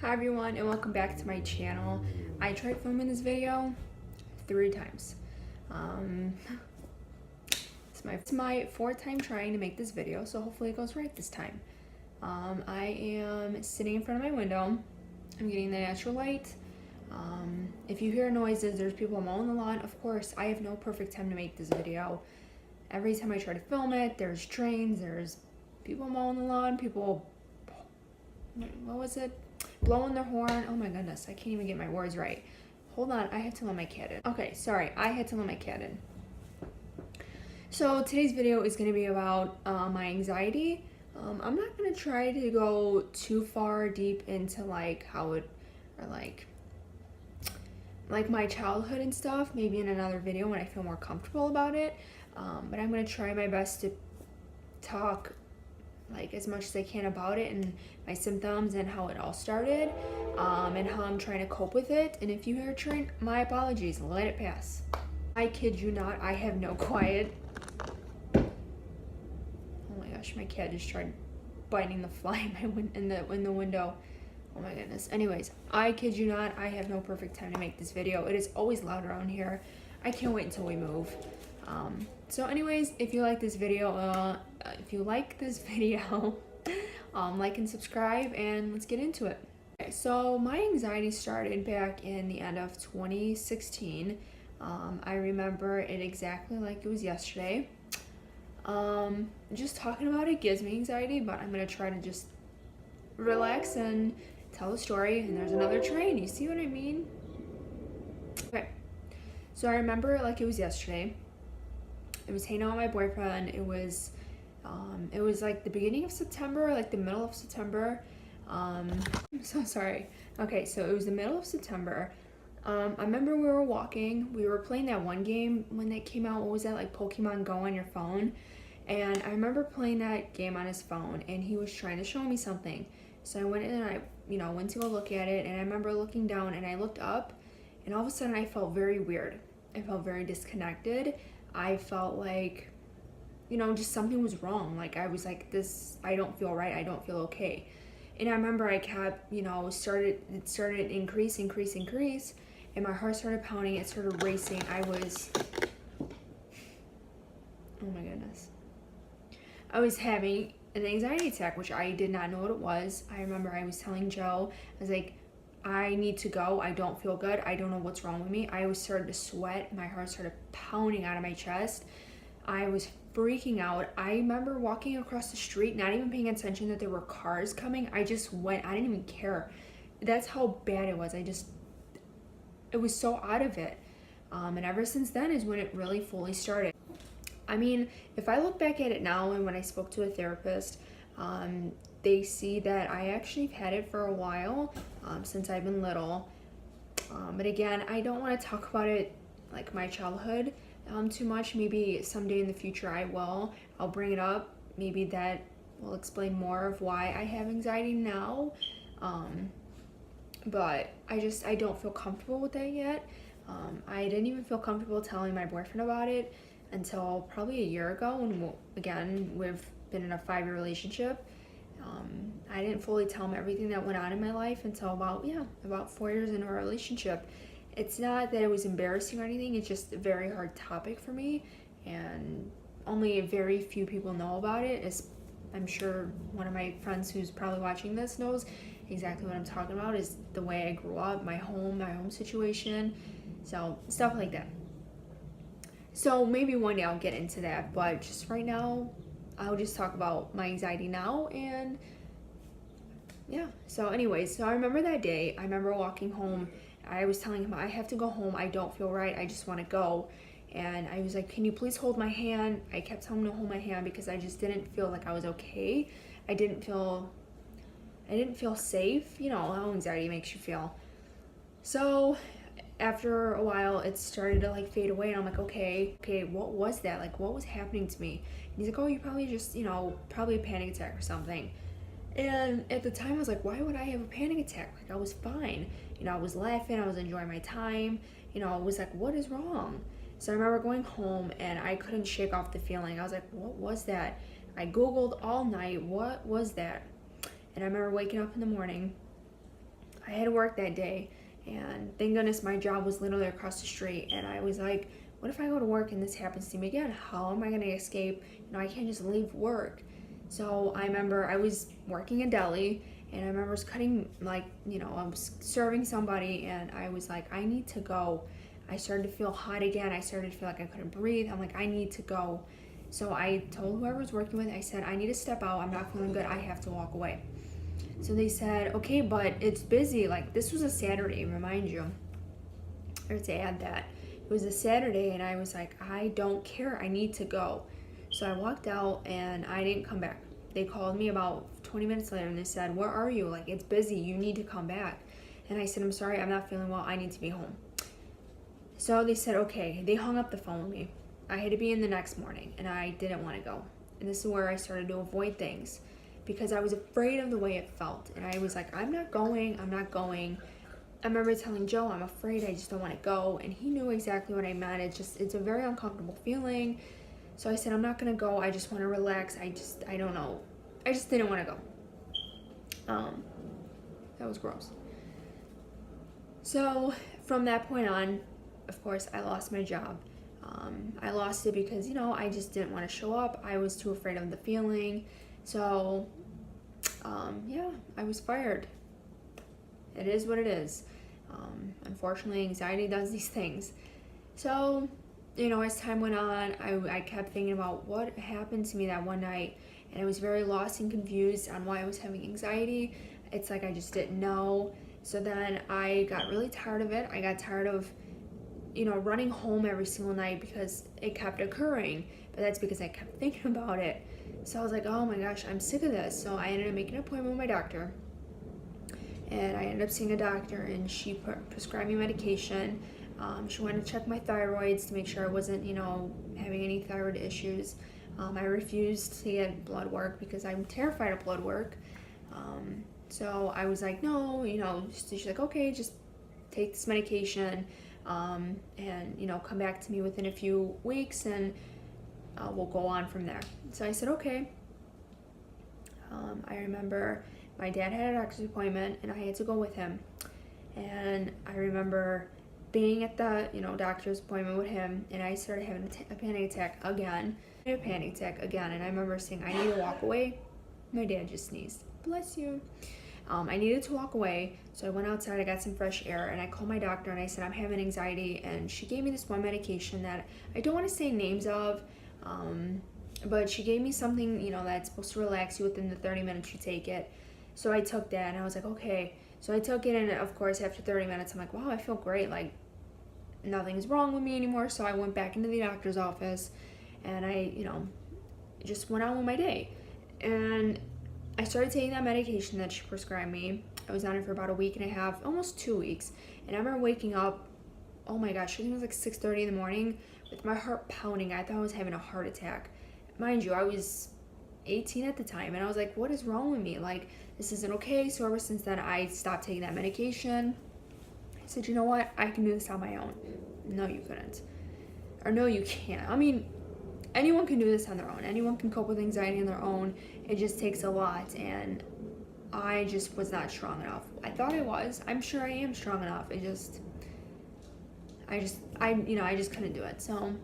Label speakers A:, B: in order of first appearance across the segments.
A: Hi everyone and welcome back to my channel. I tried filming this video 3 times. It's my 4th time trying to make this video, so hopefully it goes right this time. I am sitting in front of my window. I'm getting the natural light. If you hear noises, there's people mowing the lawn. Of course, I have no perfect time to make this video. Every time I try to film it, there's trains, there's people mowing the lawn, people, what was it? Blowing their horn. Oh my goodness, I can't even get my words right. Hold on, I have to let my cat in. Okay, sorry, I had to let my cat in. So today's video is going to be about my anxiety. I'm not going to try to go too far deep into like how it, or like my childhood and stuff, maybe in another video when I feel more comfortable about it. But I'm going to try my best to talk like as much as I can about it and my symptoms and how it all started, and how I'm trying to cope with it. And if you hear a train, my apologies, let it pass. I kid you not, I have no quiet. Oh my gosh, my cat just tried biting the fly in the window. Oh my goodness. Anyways, I kid you not, I have no perfect time to make this video. It is always loud around here. I can't wait until we move. So anyways, if you like this video, like and subscribe, and let's get into it. Okay, so my anxiety started back in the end of 2016. I remember it exactly like it was yesterday. Just talking about it gives me anxiety, but I'm gonna try to just relax and tell the story. And there's another train, you see what I mean? Okay, so I remember it like it was yesterday. I was hanging out with my boyfriend. It was like the beginning of September, like the middle of September. I'm so sorry. Okay, so it was the middle of September. I remember we were walking. We were playing that one game when that came out. What was that, like Pokemon Go on your phone? And I remember playing that game on his phone, and he was trying to show me something. So I went in and I went to go look at it, and I remember looking down, and I looked up, and all of a sudden I felt very weird. I felt very disconnected. I felt like, just something was wrong. Like I was like, I don't feel right. I don't feel okay. And I remember I kept, it started increase, and my heart started pounding. It started racing. Oh my goodness. I was having an anxiety attack, which I did not know what it was. I remember I was telling Joe, I was like, I need to go. I don't feel good. I don't know what's wrong with me. I was starting to sweat. My heart started pounding out of my chest. I was freaking out. I remember walking across the street, not even paying attention that there were cars coming. I just went. I didn't even care. That's how bad it was. It was so out of it. And ever since then is when it really fully started. I mean, if I look back at it now, and when I spoke to a therapist, they see that I actually have had it for a while, since I've been little. But again, I don't want to talk about it like my childhood too much. Maybe someday in the future I will. I'll bring it up. Maybe that will explain more of why I have anxiety now. But I don't feel comfortable with that yet. I didn't even feel comfortable telling my boyfriend about it until probably a year ago, when again we've been in a 5-year relationship. I didn't fully tell him everything that went on in my life until about 4 years into our relationship. It's not that it was embarrassing or anything, it's just a very hard topic for me, and only very few people know about it. I'm sure one of my friends who's probably watching this knows exactly what I'm talking about, is the way I grew up, my home situation, so stuff like that. So maybe one day I'll get into that, but just right now, I'll just talk about my anxiety now. And yeah, so anyways, so I remember that day. I remember walking home. I was telling him, I have to go home. I don't feel right. I just want to go. And I was like, can you please hold my hand? I kept telling him to hold my hand because I just didn't feel like I was okay. I didn't feel safe. You know how anxiety makes you feel. So after a while, it started to like fade away, and I'm like, okay, what was that? Like, what was happening to me? And he's like, oh, you probably just, probably a panic attack or something. And at the time, I was like, why would I have a panic attack? Like, I was fine. I was laughing, I was enjoying my time. I was like, what is wrong? So I remember going home, and I couldn't shake off the feeling. I was like, what was that? I Googled all night, what was that? And I remember waking up in the morning. had to work that day, and thank goodness my job was literally across the street. And I was like, what if I go to work and this happens to me again? How am I going to escape? I can't just leave work. So I remember I was working in deli, and I remember I was cutting, I was serving somebody, and I was like, I need to go. I started to feel hot again. I started to feel like I couldn't breathe. I'm like, I need to go. So I told whoever I was working with, I said, I need to step out. I'm not feeling good. I have to walk away. So they said, okay, but it's busy. Like, this was a Saturday, remind you. Or to add that. It was a Saturday, and I was like, I don't care. I need to go. So I walked out, and I didn't come back. They called me about 20 minutes later, and they said, where are you? Like, it's busy. You need to come back. And I said, I'm sorry. I'm not feeling well. I need to be home. So they said, okay. They hung up the phone with me. I had to be in the next morning, and I didn't want to go. And this is where I started to avoid things because I was afraid of the way it felt. And I was like, I'm not going. I remember telling Joe, I'm afraid, I just don't want to go. And he knew exactly what I meant. It's a very uncomfortable feeling. So I said, I'm not going to go. I just want to relax. I don't know. I just didn't want to go. That was gross. So from that point on, of course, I lost my job. I lost it because, I just didn't want to show up. I was too afraid of the feeling. So, I was fired. It is what it is. Unfortunately, anxiety does these things. So, as time went on, I kept thinking about what happened to me that one night. And I was very lost and confused on why I was having anxiety. It's like I just didn't know. So then I got really tired of it. I got tired of running home every single night because it kept occurring, but that's because I kept thinking about it. So I was like, oh my gosh, I'm sick of this. So I ended up making an appointment with my doctor, and I ended up seeing a doctor, and she prescribed me medication. She wanted to check my thyroids to make sure I wasn't, having any thyroid issues. I refused to get blood work because I'm terrified of blood work. So I was like, no, she's like, okay, just take this medication. And come back to me within a few weeks, and we'll go on from there. So I said, okay. I remember my dad had a doctor's appointment, and I had to go with him. And I remember being at the, doctor's appointment with him, and I started having a panic attack again. And I remember saying, I need to walk away. My dad just sneezed. Bless you. I needed to walk away, so I went outside, I got some fresh air, and I called my doctor, and I said, I'm having anxiety, and she gave me this one medication that I don't want to say names of, but she gave me something, that's supposed to relax you within the 30 minutes you take it. So I took that, and I was like, okay. So I took it, and of course, after 30 minutes, I'm like, wow, I feel great, like, nothing's wrong with me anymore. So I went back into the doctor's office, and I, just went on with my day. And I started taking that medication that she prescribed me. I was on it for about a week and a half, almost 2 weeks. And I remember waking up, oh my gosh, I think it was like 6:30 in the morning with my heart pounding. I thought I was having a heart attack. Mind you, I was 18 at the time, and I was like, what is wrong with me? Like, this isn't okay. So ever since then, I stopped taking that medication. I said, you know what? I can do this on my own. No, you couldn't. Or no, you can't. I mean, anyone can do this on their own. Anyone can cope with anxiety on their own. It just takes a lot, and I just was not strong enough. I thought I was. I'm sure I am strong enough. I just couldn't do it. So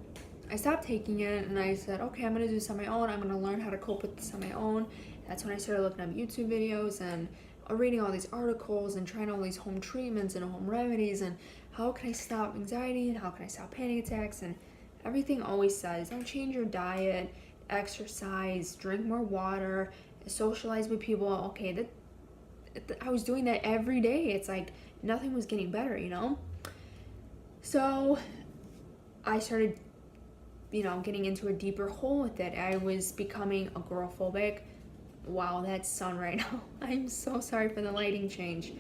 A: I stopped taking it, and I said, okay, I'm gonna do this on my own. I'm gonna learn how to cope with this on my own. That's when I started looking up YouTube videos and reading all these articles and trying all these home treatments and home remedies and how can I stop anxiety and how can I stop panic attacks. And everything always says, don't change your diet, exercise, drink more water, socialize with people. Okay, I was doing that every day. It's like nothing was getting better, So I started, getting into a deeper hole with it. I was becoming agoraphobic. Wow, that's sun right now. I'm so sorry for the lighting change.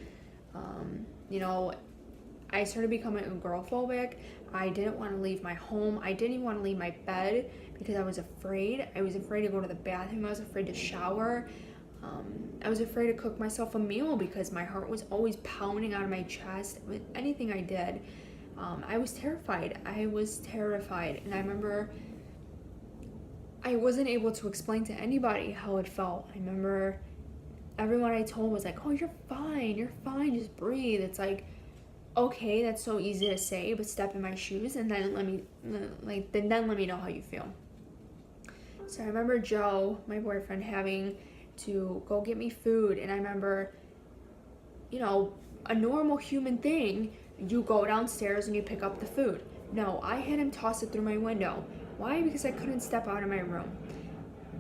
A: I started becoming agoraphobic. I didn't want to leave my home. I didn't even want to leave my bed because I was afraid. I was afraid to go to the bathroom. I was afraid to shower. I was afraid to cook myself a meal because my heart was always pounding out of my chest with anything I did. I was terrified. And I remember I wasn't able to explain to anybody how it felt. I remember everyone I told was like, oh, you're fine, just breathe. It's like, okay, that's so easy to say, but step in my shoes and then then let me know how you feel. So I remember Joe, my boyfriend, having to go get me food, and I remember, a normal human thing, you go downstairs and you pick up the food. No, I had him toss it through my window. Why? Because I couldn't step out of my room.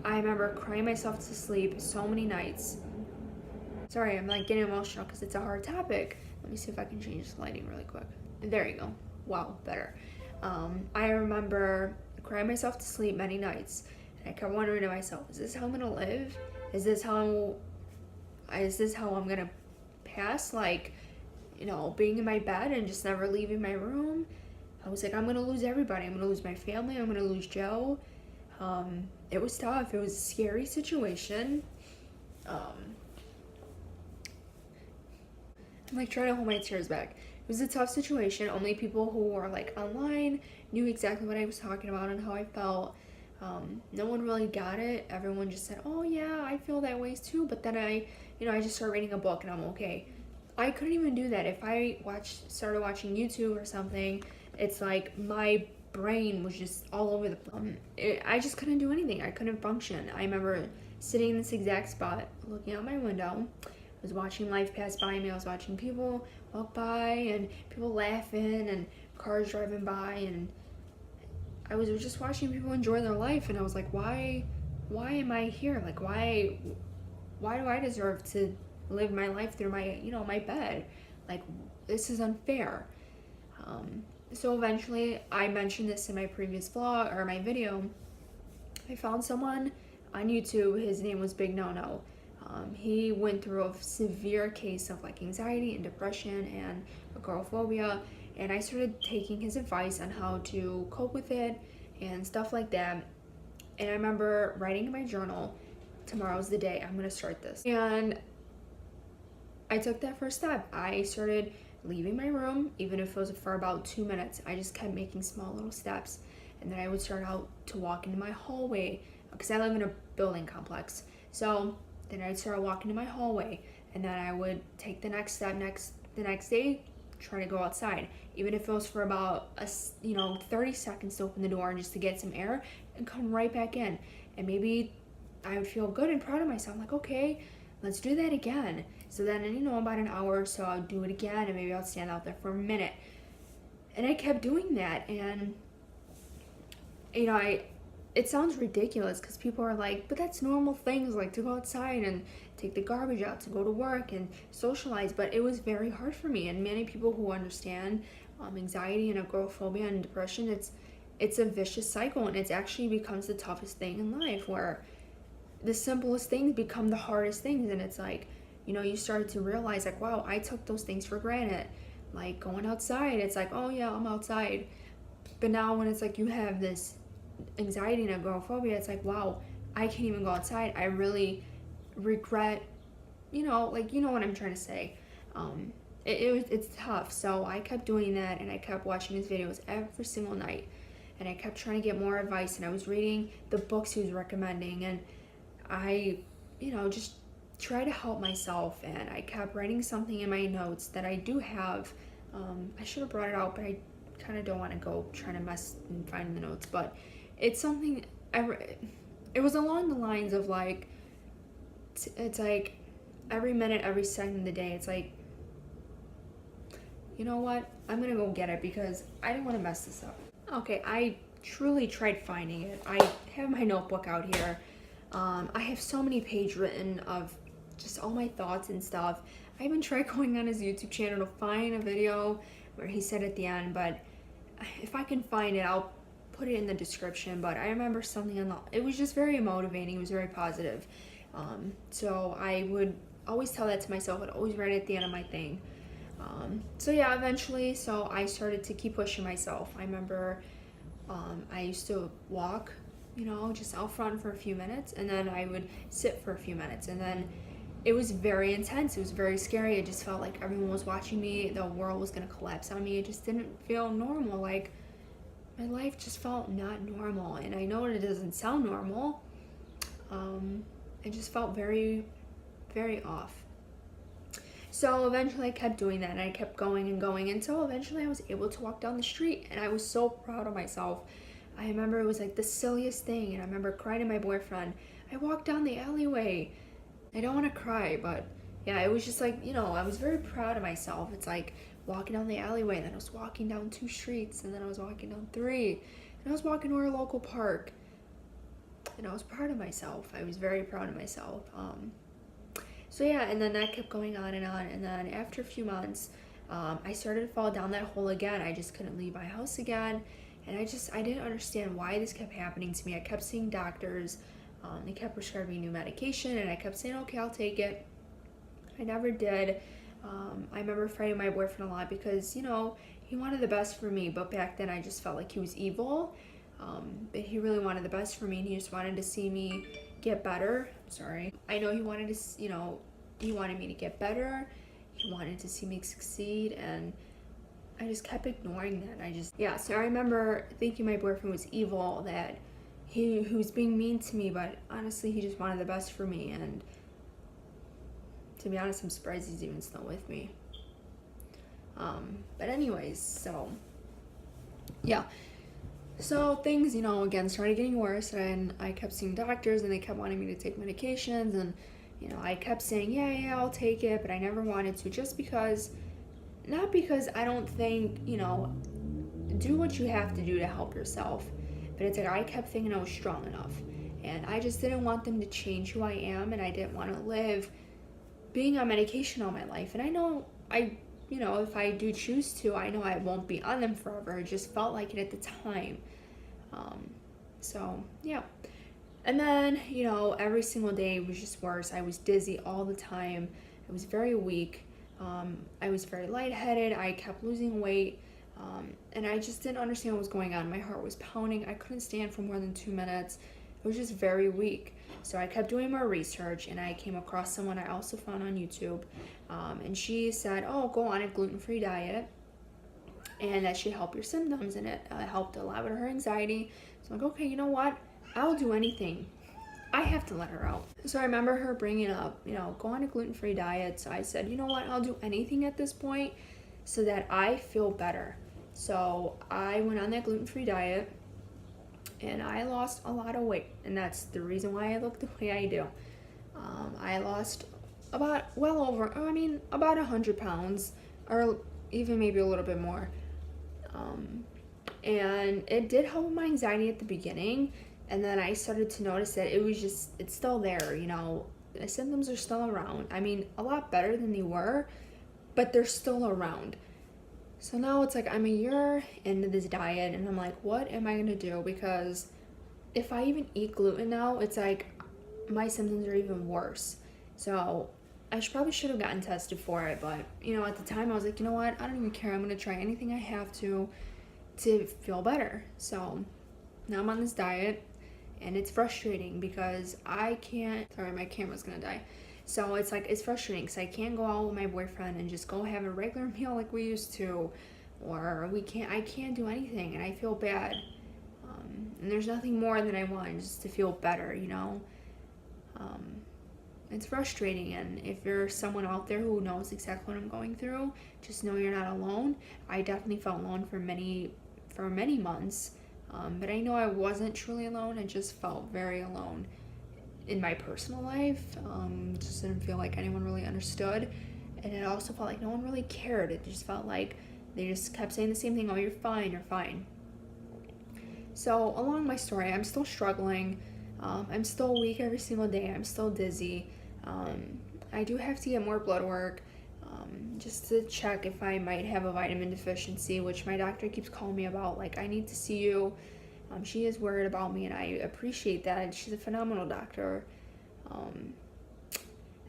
A: I remember crying myself to sleep so many nights. Sorry, I'm like getting emotional because it's a hard topic. Let me see if I can change the lighting really quick. There you go. Wow, better. I remember crying myself to sleep many nights, and I kept wondering to myself, is this how I'm gonna live? Is this how I'm gonna pass? Like, being in my bed and just never leaving my room. I was like, I'm gonna lose everybody. I'm gonna lose my family. I'm gonna lose Joe. It was tough. It was a scary situation. I'm like trying to hold my tears back. It was a tough situation. Only people who were like online knew exactly what I was talking about and how I felt. No one really got it. Everyone just said, oh yeah, I feel that way too. But then I just started reading a book and I'm okay. I couldn't even do that. If I started watching YouTube or something, it's like my brain was just all over the place. I just couldn't do anything. I couldn't function. I remember sitting in this exact spot, looking out my window. I was watching life pass by me. I was watching people walk by and people laughing and cars driving by, and I was just watching people enjoy their life, and I was like, why am I here? Like, why do I deserve to live my life through my bed? Like, this is unfair. So eventually, I mentioned this in my previous vlog or my video. I found someone on YouTube. His name was Big No No. He went through a severe case of like anxiety and depression and agoraphobia, and I started taking his advice on how to cope with it and stuff like that. And I remember writing in my journal, tomorrow's the day I'm gonna start this. And I took that first step. I started leaving my room, even if it was for about 2 minutes. I just kept making small little steps, and then I would start out to walk into my hallway because I live in a building complex. So then I'd start walking to my hallway, and then I would take the next step. The next day, try to go outside, even if it was for about 30 seconds to open the door and just to get some air and come right back in. And maybe I would feel good and proud of myself. Like, okay, let's do that again. So then, about an hour or so, I'll do it again, and maybe I'll stand out there for a minute. And I kept doing that, and it sounds ridiculous because people are like, but that's normal things, like to go outside and take the garbage out, to go to work and socialize. But it was very hard for me, and many people who understand anxiety and agoraphobia and depression, it's a vicious cycle, and it actually becomes the toughest thing in life, where the simplest things become the hardest things. And it's like, you start to realize like, wow, I took those things for granted. Like going outside, it's like, oh yeah, I'm outside. But now when it's like you have this anxiety and agoraphobia, it's like, wow, I can't even go outside. I really regret, what I'm trying to say. It's tough. So I kept doing that, and I kept watching his videos every single night, and I kept trying to get more advice, and I was reading the books he was recommending, and I just try to help myself. And I kept writing something in my notes that I do have. I should have brought it out, but I kind of don't want to go trying to mess and find the notes. But it's something it was along the lines of like, it's like every minute, every second of the day, it's like, you know what, I'm gonna go get it because I didn't want to mess this up. Okay, I truly tried finding it. I have my notebook out here. I have so many pages written of just all my thoughts and stuff. I even tried going on his YouTube channel to find a video where he said at the end, but if I can find it, I'll put it in the description. But I remember something it was just very motivating. It was very positive. So I would always tell that to myself. I'd always write it at the end of my thing. So yeah, eventually, so I started to keep pushing myself. I remember I used to walk, just out front for a few minutes, and then I would sit for a few minutes, and then it was very intense. It was very scary. It just felt like everyone was watching me. The world was gonna collapse on me. It just didn't feel normal. Like, my life just felt not normal, and I know it doesn't sound normal. It just felt very very off. So eventually I kept doing that, and I kept going and going until eventually I was able to walk down the street, and I was so proud of myself. I remember it was like the silliest thing, and I remember crying to my boyfriend. I walked down the alleyway. I don't want to cry, but yeah, it was just like, I was very proud of myself. It's like walking down the alleyway, and then I was walking down 2 streets, and then I was walking down 3, and I was walking to our local park, and I was proud of myself. I was very proud of myself. So yeah, and then that kept going on, and then after a few months, I started to fall down that hole again. I just couldn't leave my house again, and I didn't understand why this kept happening to me. I kept seeing doctors, they kept prescribing new medication, and I kept saying, okay, I'll take it. I never did. I remember fighting my boyfriend a lot because, he wanted the best for me, but back then I just felt like he was evil. But he really wanted the best for me, and he just wanted to see me get better. Sorry. I know he wanted to, he wanted me to get better. He wanted to see me succeed, and I just kept ignoring that. So I remember thinking my boyfriend was evil, that he was being mean to me, but honestly, he just wanted the best for me, and to be honest, I'm surprised he's even still with me. But anyways, so yeah. So things, again, started getting worse, and I kept seeing doctors, and they kept wanting me to take medications, and, I kept saying, yeah, I'll take it, but I never wanted to, just because, not because I don't think, do what you have to do to help yourself, but it's like I kept thinking I was strong enough, and I just didn't want them to change who I am, and I didn't want to live being on medication all my life, and I know if I do choose to, I know I won't be on them forever. It just felt like it at the time. So, yeah. And then, every single day was just worse. I was dizzy all the time. I was very weak. I was very lightheaded. I kept losing weight. And I just didn't understand what was going on. My heart was pounding. I couldn't stand for more than 2 minutes. I was just very weak. So I kept doing more research, and I came across someone I also found on YouTube, and she said, go on a gluten-free diet, and that should help your symptoms, and it helped a lot with her anxiety. So I'm like, okay, you know what? I'll do anything. I have to let her out. So I remember her bringing up, go on a gluten-free diet. So I said, you know what? I'll do anything at this point so that I feel better. So I went on that gluten-free diet, and I lost a lot of weight, and that's the reason why I look the way I do. I lost about 100 pounds, or even maybe a little bit more. And it did help with my anxiety at the beginning, and then I started to notice that it's still there, the symptoms are still around. A lot better than they were, but they're still around. So now it's like I'm a year into this diet, and I'm like, what am I gonna do? Because if I even eat gluten now, it's like my symptoms are even worse. So I probably should have gotten tested for it, but at the time I was like, you know what? I don't even care. I'm gonna try anything I have to feel better. So now I'm on this diet, and it's frustrating because I can't. Sorry, my camera's gonna die. So it's like, it's frustrating because I can't go out with my boyfriend and just go have a regular meal like we used to, or I can't do anything, and I feel bad. And there's nothing more that I want, just to feel better, It's frustrating, and if you're someone out there who knows exactly what I'm going through, just know you're not alone. I definitely felt alone for many months, but I know I wasn't truly alone. I just felt very alone in my personal life. Just didn't feel like anyone really understood, and it also felt like no one really cared. It just felt like they just kept saying the same thing, you're fine. So along my story, I'm still struggling. I'm still weak every single day. I'm still dizzy. I do have to get more blood work, just to check if I might have a vitamin deficiency, which my doctor keeps calling me about, like, I need to see you. She is worried about me, and I appreciate that. She's a phenomenal doctor.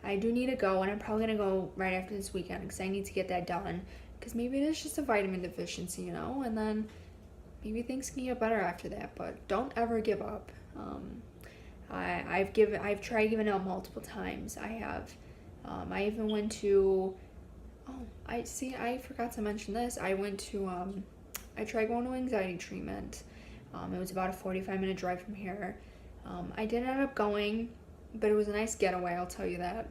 A: I do need to go, and I'm probably going to go right after this weekend because I need to get that done, because maybe it is just a vitamin deficiency, and then maybe things can get better after that. But don't ever give up. I've tried giving up multiple times. I have. I even went to, I forgot to mention this. I tried going to anxiety treatment. It was about a 45-minute drive from here. I did end up going, but it was a nice getaway, I'll tell you that.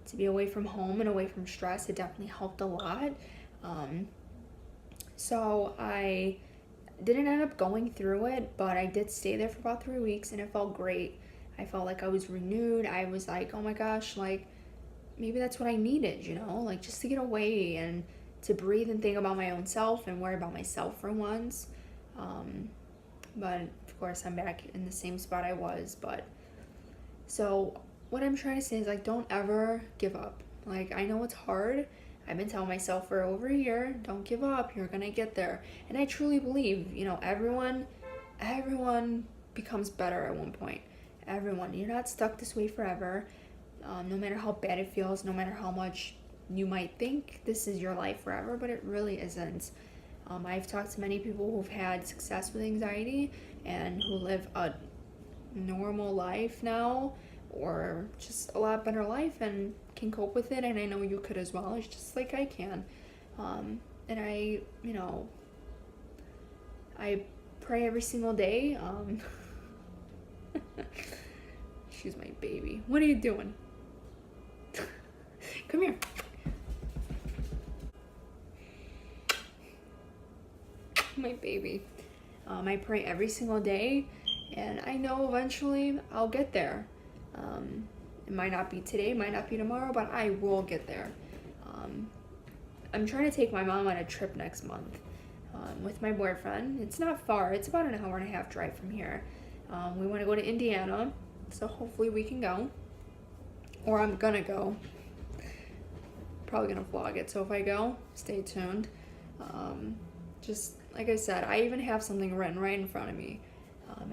A: to be away from home and away from stress. It definitely helped a lot. So I didn't end up going through it, but I did stay there for about 3 weeks, and it felt great. I felt like I was renewed. I was like, oh my gosh, like maybe that's what I needed, like just to get away and to breathe and think about my own self and worry about myself for once. But of course I'm back in the same spot I was. But so what I'm trying to say is, like, don't ever give up. Like, I know it's hard. I've been telling myself for over a year, don't give up, you're gonna get there. And I truly believe, everyone becomes better at one point. Everyone. You're not stuck this way forever. No matter how bad it feels, no matter how much you might think this is your life forever, but it really isn't. I've talked to many people who've had success with anxiety and who live a normal life now, or just a lot better life, and can cope with it. And I know you could as well. It's just like I can. And I pray every single day. She's my baby. What are you doing? Come here. My baby. I pray every single day, and I know eventually I'll get there. It might not be today, might not be tomorrow, but I will get there. I'm trying to take my mom on a trip next month with my boyfriend. It's not far. It's about an hour and a half drive from here. We want to go to Indiana, so hopefully we can go. Or I'm gonna go. Probably gonna vlog it, so if I go, stay tuned. Just like I said, I even have something written right in front of me.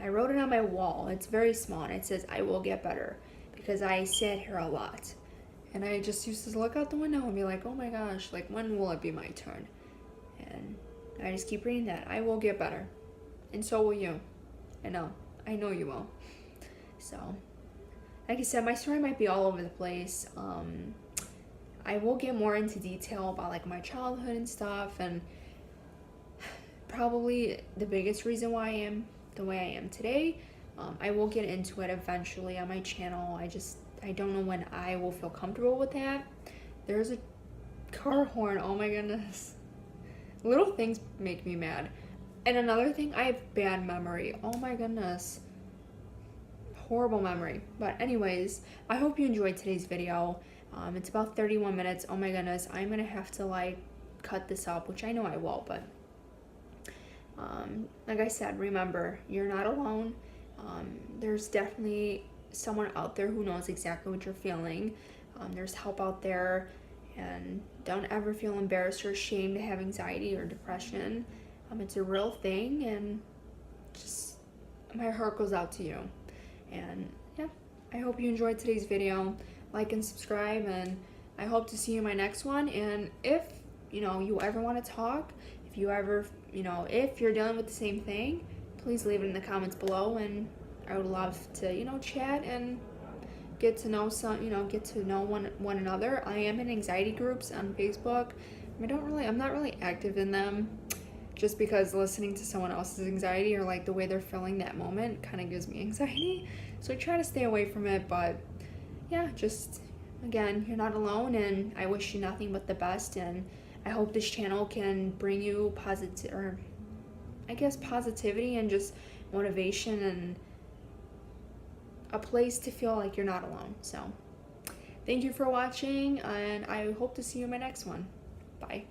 A: I wrote it on my wall. It's very small, and it says, I will get better, because I sat here a lot. And I just used to look out the window and be like, oh my gosh, like, when will it be my turn? And I just keep reading that. I will get better. And so will you. I know you will. So, like I said, my story might be all over the place. I will get more into detail about, like, my childhood and stuff, and probably the biggest reason why I am the way I am today. I will get into it eventually on my channel. I don't know when I will feel comfortable with that. There's a car horn. Oh my goodness. Little things make me mad. And another thing, I have bad memory. Oh my goodness. Horrible memory. But anyways, I hope you enjoyed today's video. It's about 31 minutes. Oh my goodness. I'm gonna have to, like, cut this up, which I know I will, but like I said, remember, you're not alone. There's definitely someone out there who knows exactly what you're feeling. There's help out there, and don't ever feel embarrassed or ashamed to have anxiety or depression. It's a real thing, and just my heart goes out to you. And yeah, I hope you enjoyed today's video. Like and subscribe, and I hope to see you in my next one. And if you ever want to talk, if you ever if you're dealing with the same thing, please leave it in the comments below, and I would love to chat and get to know one another. I am in anxiety groups on Facebook. I'm not really active in them, just because listening to someone else's anxiety, or like the way they're feeling that moment, kind of gives me anxiety. So I try to stay away from it. But yeah, just again, you're not alone, and I wish you nothing but the best. And I hope this channel can bring you positivity and just motivation and a place to feel like you're not alone. So thank you for watching, and I hope to see you in my next one. Bye.